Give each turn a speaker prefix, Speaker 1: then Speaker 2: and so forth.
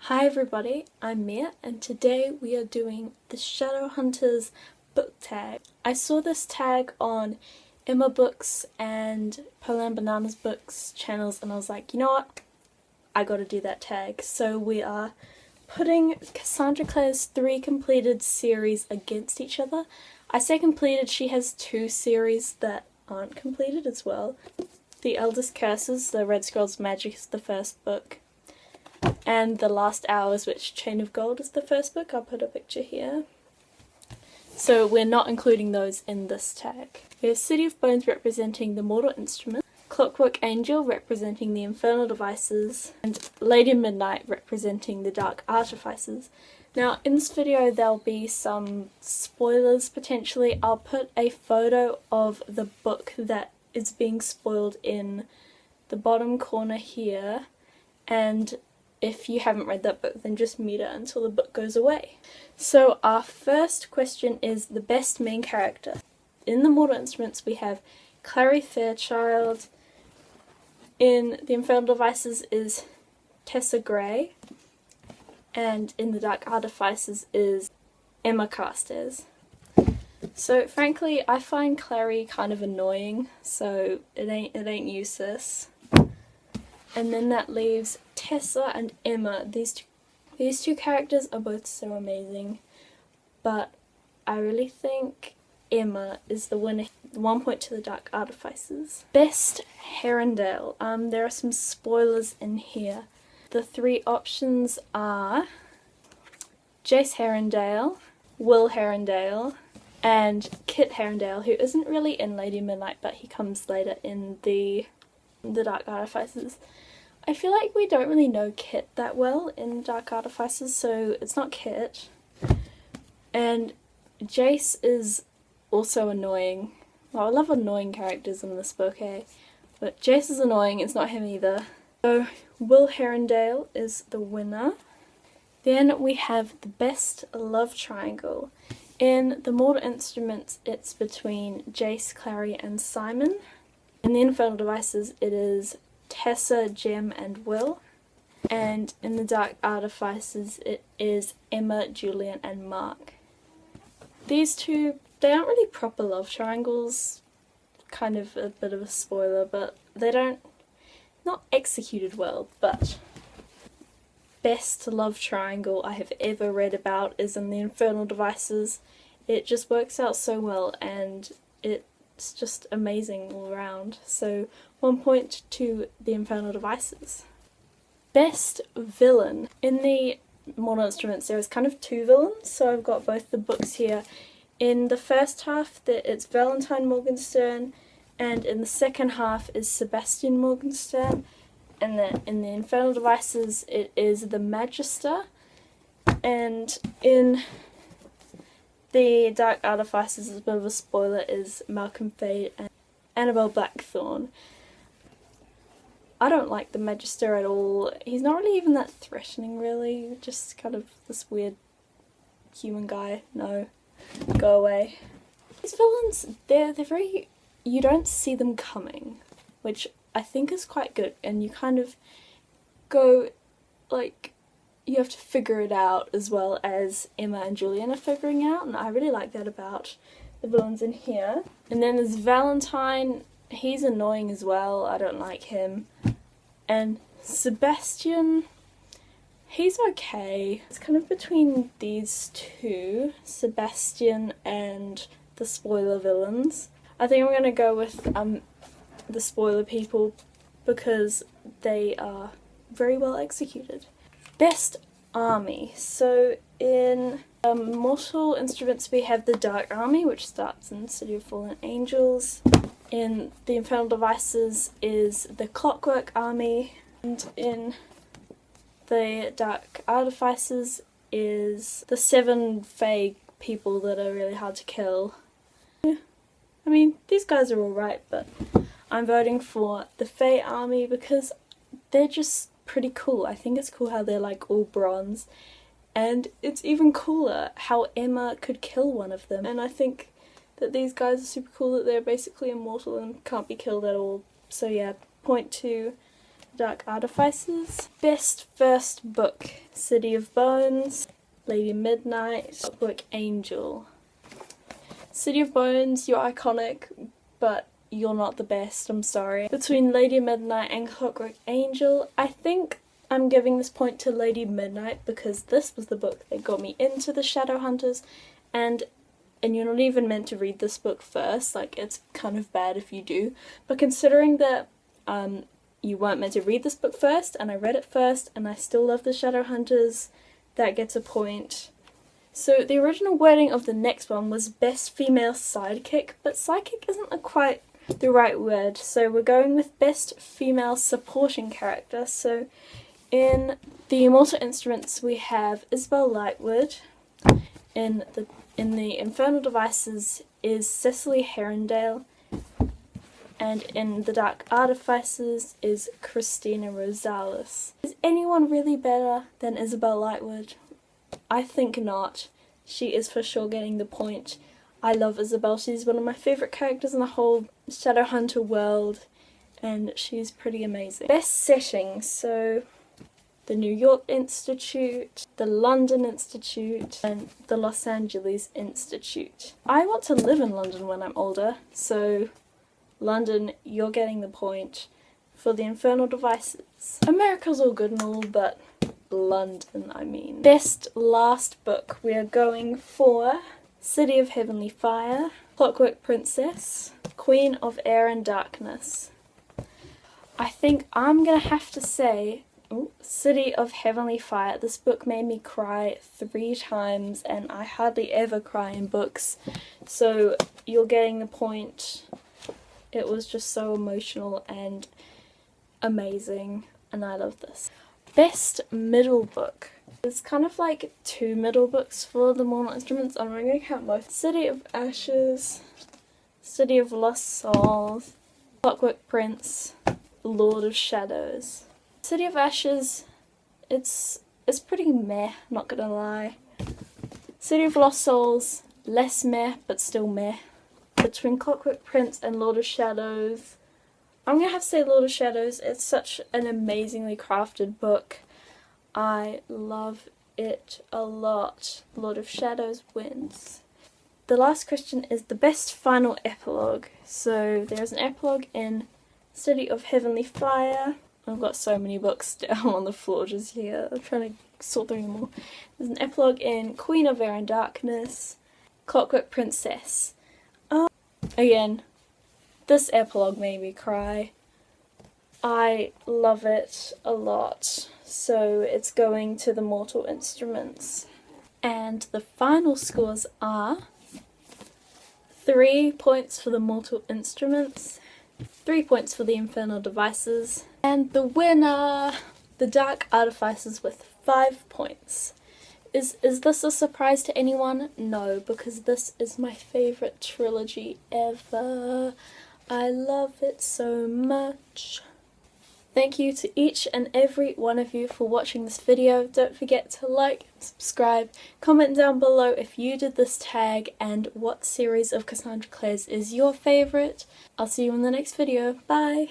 Speaker 1: Hi everybody, I'm Mia and today we are doing the Shadowhunters book tag. I saw this tag on Emma Books and Polar and Bananas Books channels and I was like, you know what, I gotta do that tag. So we are putting Cassandra Clare's 3 completed series against each other. I say completed, she has 2 series that aren't completed as well. The Eldest Curses, the Red Scrolls Magic is the first book. And The Last Hours, which Chain of Gold is the first book. I'll put a picture here. So we're not including those in this tag. We have City of Bones representing the Mortal Instrument, Clockwork Angel representing the Infernal Devices, and Lady Midnight representing the Dark Artifices. Now in this video there'll be some spoilers potentially. I'll put a photo of the book that is being spoiled in the bottom corner here, and if you haven't read that book, then just mute it until the book goes away. So our first question is the best main character. In the Mortal Instruments we have Clary Fairchild. In the Infernal Devices is Tessa Gray. And in the Dark Artifices is Emma Carstairs. So frankly, I find Clary kind of annoying, so it ain't useless. And then that leaves Tessa and Emma. These two characters are both so amazing, but I really think Emma is the winner. 1 point to the Dark Artifices. Best Herondale. There are some spoilers in here. The 3 options are Jace Herondale, Will Herondale, and Kit Herondale, who isn't really in Lady Midnight, but he comes later in the Dark Artifices. I feel like we don't really know Kit that well in Dark Artifices, so it's not Kit. And Jace is also annoying. Well, I love annoying characters in this book, eh? But Jace is annoying, it's not him either. So Will Herondale is the winner. Then we have the best love triangle. In the Mortal Instruments it's between Jace, Clary and Simon. In the Infernal Devices it is Tessa, Jem and Will. And in the Dark Artifices it is Emma, Julian and Mark. These two, they aren't really proper love triangles, kind of a bit of a spoiler, but not executed well. But best love triangle I have ever read about is in the Infernal Devices. It just works out so well and it's just amazing all around. So 1 point to the Infernal Devices. Best villain. In the Mortal Instruments there is kind of 2 villains, so I've got both the books here. In the first half it's Valentine Morgenstern, and in the second half is Sebastian Morgenstern. And then in the Infernal Devices it is the Magister, and in the Dark Artifices, as a bit of a spoiler, is Malcolm Fade and Annabelle Blackthorne. I don't like the Magister at all. He's not really even that threatening, really. Just kind of this weird human guy. No, go away. These villains, they're very... you don't see them coming, which I think is quite good, and you kind of go, like, you have to figure it out as well as Emma and Julian are figuring out, and I really like that about the villains in here. And then there's Valentine. He's annoying as well, I don't like him. And Sebastian, he's okay. It's kind of between these two, Sebastian and the spoiler villains. I think I'm gonna go with the spoiler people because they are very well executed. Best army. So in Mortal Instruments we have the Dark Army, which starts in City of Fallen Angels. In the Infernal Devices is the Clockwork Army, and in the Dark Artifices is the 7 Fae people that are really hard to kill. Yeah. I mean, these guys are alright, but I'm voting for the Fae Army because they're just pretty cool. I think it's cool how they're like all bronze, and it's even cooler how Emma could kill one of them, and I think that these guys are super cool that they're basically immortal and can't be killed at all. So yeah, point to Dark Artifices. Best first book, City of Bones, Lady Midnight, Clockwork Angel. City of Bones, you're iconic, but you're not the best, I'm sorry. Between Lady Midnight and Clockwork Angel, I think I'm giving this point to Lady Midnight because this was the book that got me into the Shadowhunters, and you're not even meant to read this book first, like it's kind of bad if you do, but considering that you weren't meant to read this book first, and I read it first, and I still love the Shadowhunters, that gets a point. So the original wording of the next one was Best Female Sidekick, but sidekick isn't quite the right word, so we're going with Best Female Supporting Character. So in the Immortal Instruments we have Isabel Lightwood, in the Infernal Devices is Cecily Herondale, and in the Dark Artifices is Christina Rosales. Is anyone really better than Isabel Lightwood? I think not. She is for sure getting the point. I love Isabel. She's one of my favourite characters in the whole Shadowhunter world, and she's pretty amazing. Best settings, so the New York Institute, the London Institute, and the Los Angeles Institute. I want to live in London when I'm older, so London, you're getting the point for the Infernal Devices. America's all good and all, but London, I mean. Best last book, we are going for City of Heavenly Fire, Clockwork Princess, Queen of Air and Darkness. I think I'm gonna have to say City of Heavenly Fire. This book made me cry 3 times, and I hardly ever cry in books, so you're getting the point. It was just so emotional and amazing, and I love this. Best middle book. It's kind of like 2 middle books for the Immortal Instruments. I'm not going to count both. City of Ashes, City of Lost Souls, Clockwork Prince, Lord of Shadows. City of Ashes, it's pretty meh, not gonna lie. City of Lost Souls, less meh, but still meh. Between Clockwork Prince and Lord of Shadows, I'm gonna have to say Lord of Shadows. It's such an amazingly crafted book. I love it a lot. Lord of Shadows wins. The last question is the best final epilogue. So there's an epilogue in City of Heavenly Fire. I've got so many books down on the floor just here. I'm trying to sort through them all. There's an epilogue in Queen of Air and Darkness, Clockwork Princess. Again, this epilogue made me cry. I love it a lot. So it's going to the Immortal Instruments. And the final scores are 3 points for the Immortal Instruments, 3 points for the Infernal Devices, and the winner, the Dark Artifices, with 5 points. Is this a surprise to anyone? No, because this is my favourite trilogy ever. I love it so much. Thank you to each and every one of you for watching this video. Don't forget to like, subscribe, comment down below if you did this tag and what series of Cassandra Clare's is your favourite. I'll see you in the next video. Bye!